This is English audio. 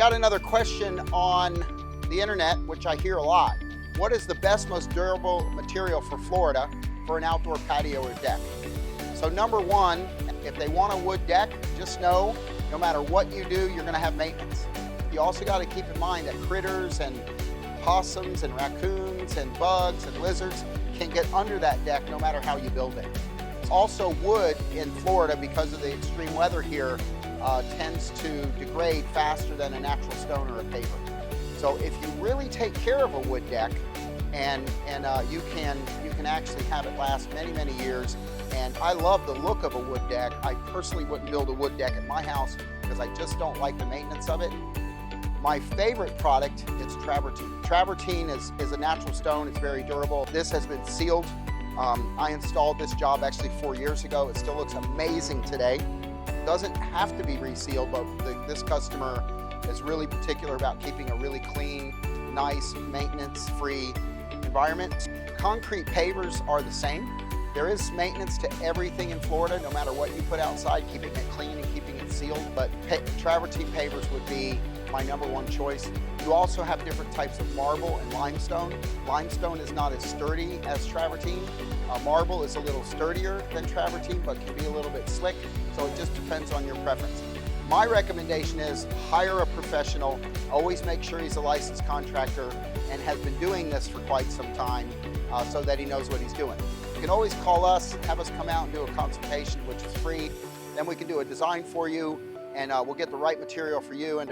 got another question on the internet, which I hear a lot. What is the best, most durable material for Florida for an outdoor patio or deck? So number one, if they want a wood deck, just know no matter what you do, you're gonna have maintenance. You also gotta keep in mind that critters and possums and raccoons and bugs and lizards can get under that deck no matter how you build it. Also, wood in Florida, because of the extreme weather here, tends to degrade faster than a natural stone or a paper. So if you really take care of a wood deck, and you can actually have it last many, many years. And I love the look of a wood deck. I personally wouldn't build a wood deck at my house because I just don't like the maintenance of it. My favorite product is travertine. Travertine is a natural stone. It's very durable. This has been sealed. I installed this job actually 4 years ago. It still looks amazing today. It doesn't have to be resealed, but this customer is really particular about keeping a really clean, nice, maintenance-free environment. Concrete pavers are the same. There is maintenance to everything in Florida, no matter what you put outside, keeping it clean and keeping it sealed, but travertine pavers would be my number one choice. You also have different types of marble and limestone. Limestone is not as sturdy as travertine. Marble is a little sturdier than travertine, but can be a little bit slick, so it just depends on your preference. My recommendation is hire a professional. Always make sure he's a licensed contractor and has been doing this for quite some time so that he knows what he's doing. You can always call us, have us come out and do a consultation, which is free. Then we can do a design for you, and we'll get the right material for you. And